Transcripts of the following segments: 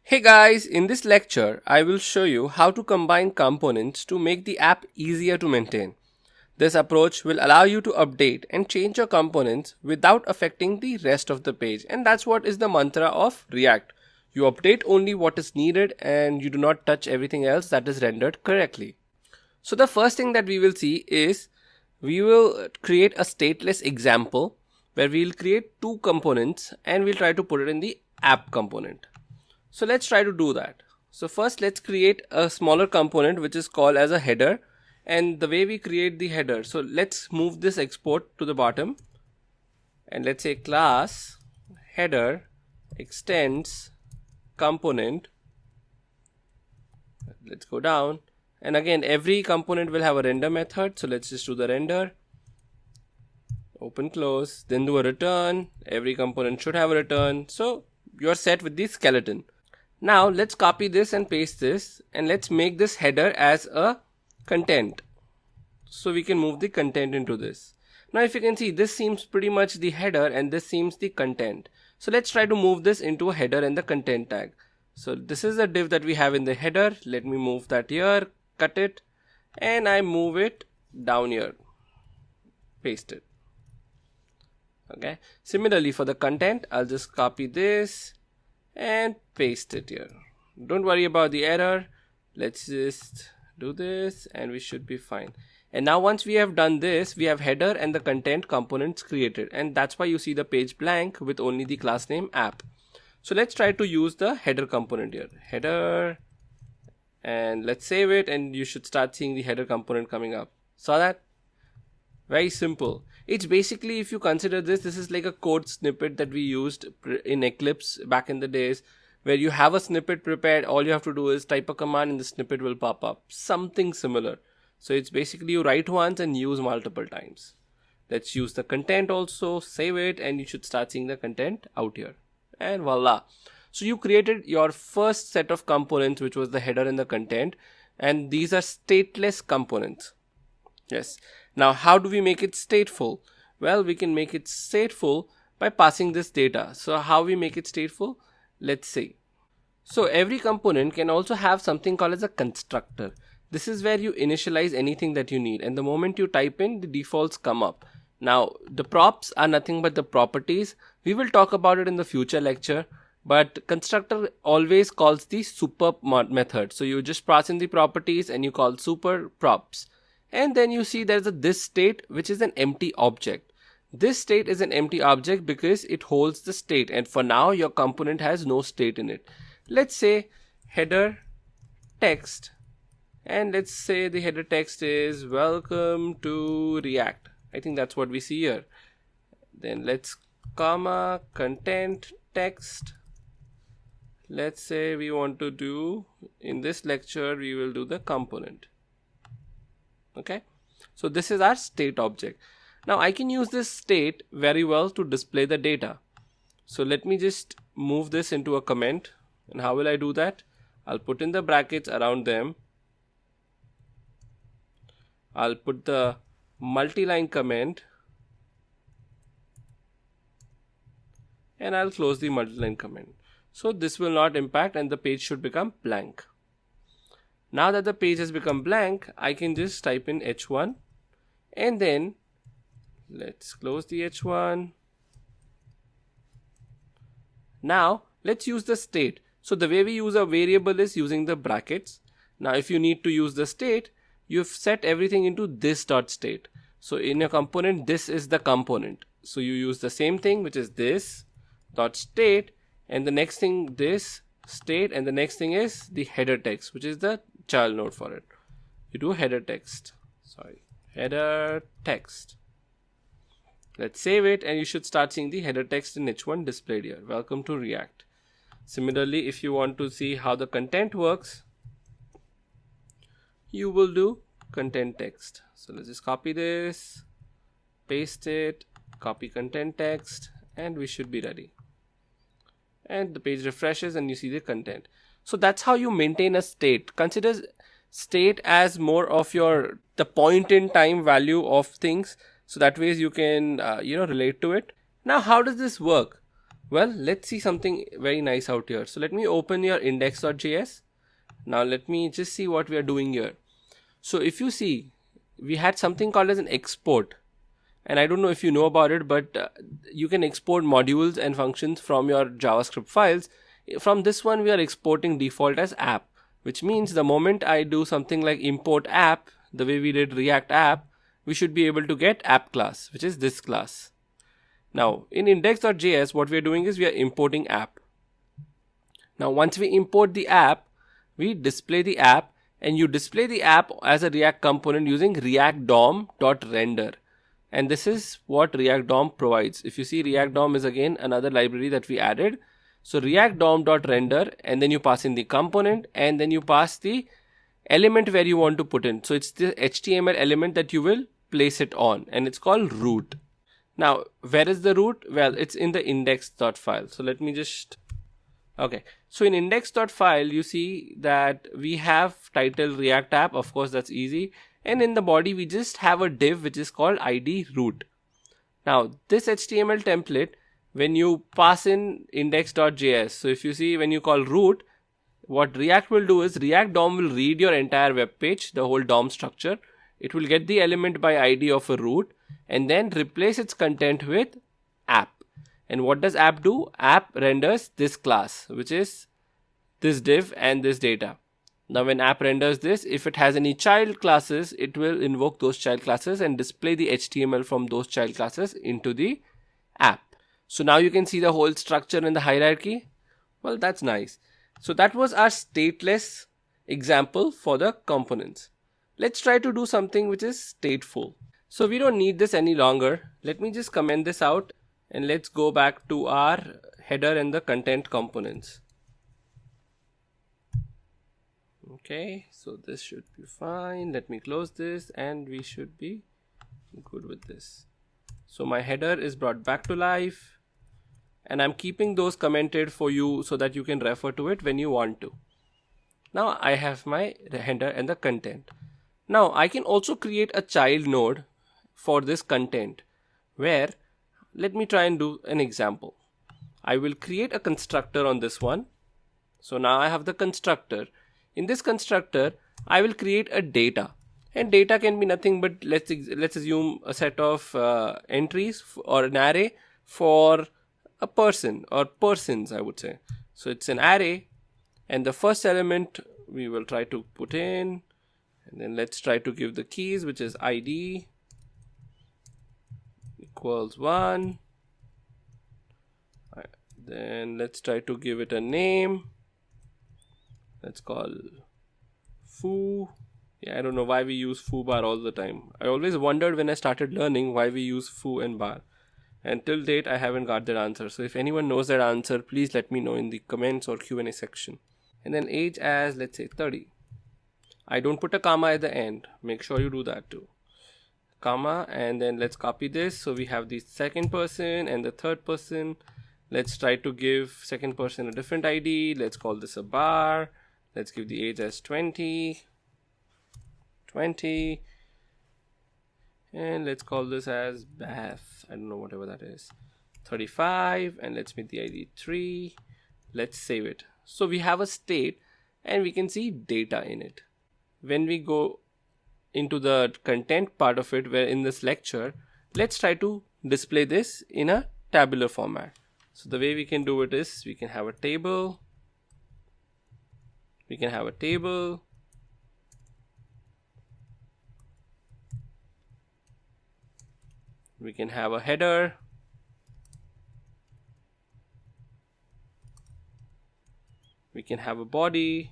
Hey guys, in this lecture, I will show you how to combine components to make the app easier to maintain. This approach will allow you to update and change your components without affecting the rest of the page. And that's what is the mantra of React. You update only what is needed and you do not touch everything else that is rendered correctly. So the first thing that we will see is we will create a stateless example where we'll create two components and we'll try to put it in the app component. So let's try to do that. So first let's create a smaller component which is called as a header, and the way we create the header. So let's move this export to the bottom and let's say class header extends component. Let's go down, and again every component will have a render method. So let's just do the render, open close, then do a return. Every component should have a return. So you're set with the skeleton. Now let's copy this and paste this, and let's make this header as a content. So we can move the content into this. Now if you can see, this seems pretty much the header and this seems the content. So let's try to move this into a header and the content tag. So this is the div that we have in the header. Let me move that here, cut it, and I move it down here, paste it. Okay. Similarly for the content, I'll just copy this and paste it here. Don't worry about the error. Let's just do this and we should be fine. And now once we have done this, we have header and the content components created, and that's why you see the page blank with only the class name app. So let's try to use the header component here. Header, and let's save it, and you should start seeing the header component coming up. Saw that? Very simple. It's basically, if you consider this is like a code snippet that we used in Eclipse back in the days, where you have a snippet prepared. All you have to do is type a command and the snippet will pop up. Something similar. So it's basically you write once and use multiple times. Let's use the content also, save it, and you should start seeing the content out here. And voila. So you created your first set of components, which was the header and the content, and these are stateless components. Yes. Now how do we make it stateful? Well, we can make it stateful by passing this data. So how we make it stateful? Let's see. So every component can also have something called as a constructor. This is where you initialize anything that you need, and the moment you type in, the defaults come up. Now the props are nothing but the properties. We will talk about it in the future lecture, but constructor always calls the super method. So you just pass in the properties and you call super props. And then you see there's a this state, which is an empty object. This state is an empty object because it holds the state, and for now your component has no state in it. Let's say header text, and let's say the header text is welcome to React. I think that's what we see here. Then let's comma content text. Let's say we want to do, in this lecture we will do the component. Okay, so this is our state object. Now I can use this state very well to display the data. So let me just move this into a comment. And how will I do that? I'll put in the brackets around them. I'll put the multi-line comment, and I'll close the multi-line comment. So this will not impact and the page should become blank. Now that the page has become blank, I can just type in h1, and then let's close the h1. Now let's use the state. So the way we use a variable is using the brackets. Now if you need to use the state, you've set everything into this dot state. So in a component, this is the component. So you use the same thing, which is this dot state, and the next thing this state, and the next thing is the header text, which is the child node for it. You do header text. Header text. Let's save it, and you should start seeing the header text in h1 displayed here. Welcome to React. Similarly, if you want to see how the content works, you will do content text. So let's just copy this, paste it, copy content text, and we should be ready. And the page refreshes and you see the content. So that's how you maintain a state. Consider state as more of the point in time value of things. So that way you can relate to it. Now how does this work? Well, let's see something very nice out here. So let me open your index.js. Now let me just see what we are doing here. So if you see, we had something called as an export. And I don't know if you know about it, but you can export modules and functions from your JavaScript files. From this one, we are exporting default as app, which means the moment I do something like import app, the way we did React app, we should be able to get app class, which is this class. Now in index.js, what we are doing is we are importing app. Now once we import the app, we display the app, and you display the app as a React component using React DOM.render. And this is what React DOM provides. If you see, React DOM is again another library that we added. So React DOM.render, and then you pass in the component, and then you pass the element where you want to put in. So it's the HTML element that you will place it on, and it's called root. Now, where is the root? Well, it's in the index.file. So let me just... Okay, so in index.file, you see that we have title React app. Of course, that's easy. And in the body, we just have a div which is called ID root. Now, this HTML template, when you pass in index.js, so if you see when you call root, what React will do is React DOM will read your entire web page, the whole DOM structure. It will get the element by ID of a root and then replace its content with app. And what does app do? App renders this class, which is this div and this data. Now when app renders this, if it has any child classes, it will invoke those child classes and display the HTML from those child classes into the app. So now you can see the whole structure and the hierarchy. Well, that's nice. So that was our stateless example for the components. Let's try to do something which is stateful. So we don't need this any longer. Let me just comment this out and let's go back to our header and the content components. Okay, so this should be fine. Let me close this and we should be good with this. So my header is brought back to life and I'm keeping those commented for you so that you can refer to it when you want to. Now I have my header and the content. Now I can also create a child node for this content where, let me try and do an example. I will create a constructor on this one. So now I have the constructor. In this constructor, I will create a data, and data can be nothing but let's assume a set of entries or an array for a person or persons, I would say. So it's an array, and the first element we will try to put in, and then let's try to give the keys, which is ID equals 1. Then let's try to give it a name. Let's call foo. Yeah, I don't know why we use foo bar all the time. I always wondered when I started learning why we use foo and bar. And till date, I haven't got that answer. So if anyone knows that answer, please let me know in the comments or Q&A section. And then age as, let's say 30. I don't put a comma at the end. Make sure you do that too. Comma, and then let's copy this. So we have the second person and the third person. Let's try to give second person a different ID. Let's call this a bar. Let's give the age as 20. And let's call this as bath. I don't know, whatever that is. 35. And let's make the ID 3. Let's save it. So we have a state and we can see data in it. When we go into the content part of it, where in this lecture, let's try to display this in a tabular format. So the way we can do it is we can have a table. We can have a table. We can have a header. We can have a body.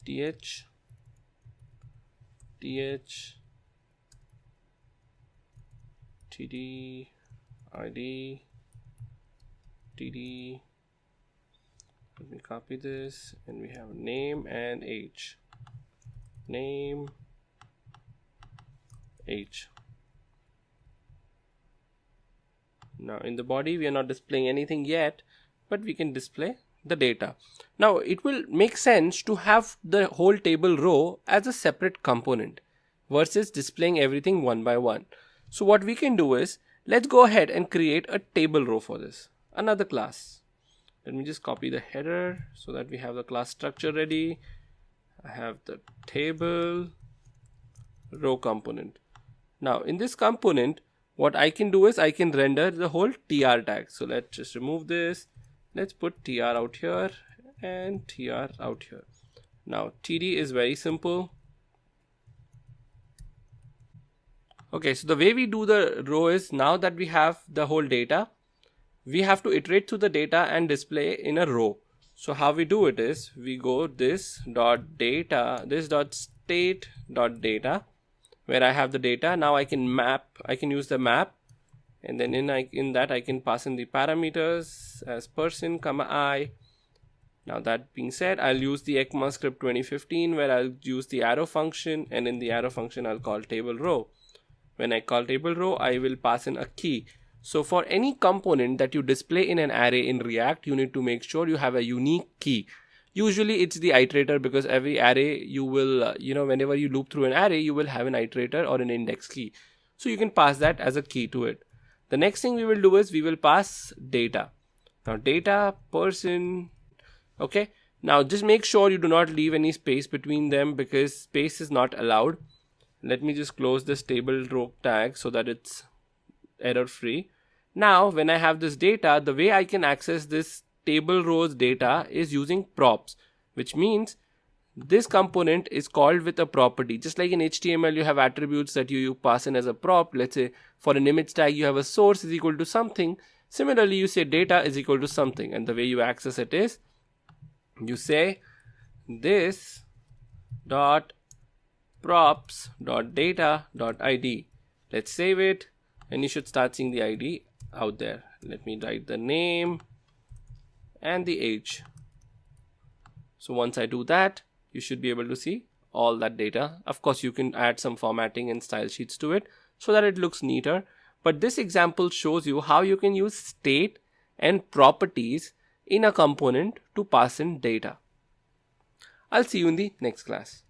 th td id td. Let me copy this, and we have name and age. Name, age. Now in the body we are not displaying anything yet, but we can display the data. Now it will make sense to have the whole table row as a separate component versus displaying everything one by one. So what we can do is, let's go ahead and create a table row for this, another class. Let me just copy the header so that we have the class structure ready. I have the table row component. Now in this component, what I can do is I can render the whole tr tag. So let's just remove this. Let's put tr out here and tr out here. Now td is very simple. Okay, so the way we do the row is, now that we have the whole data, we have to iterate through the data and display in a row. So how we do it is, we go this dot data, this dot state dot data, where I have the data. Now I can use the map, and then in that I can pass in the parameters as person comma I. Now that being said, I'll use the ECMAScript 2015 where I'll use the arrow function, and in the arrow function I'll call table row. When I call table row, I will pass in a key. So for any component that you display in an array in React, you need to make sure you have a unique key. Usually it's the iterator, because every array you will, whenever you loop through an array, you will have an iterator or an index key. So you can pass that as a key to it. The next thing we will do is we will pass data. Now data person. Okay. Now just make sure you do not leave any space between them, because space is not allowed. Let me just close this table row tag so that it's error free. Now when I have this data, the way I can access this table rows data is using props, which means this component is called with a property. Just like in HTML you have attributes that you pass in as a prop. Let's say for an image tag you have a source is equal to something. Similarly you say data is equal to something, and the way you access it is you say this dot props dot data dot id. Let's save it, and you should start seeing the id out there. Let me write the name and the age. So once I do that, you should be able to see all that data. Of course you can add some formatting and style sheets to it so that it looks neater, but this example shows you how you can use state and properties in a component to pass in data. I'll see you in the next class.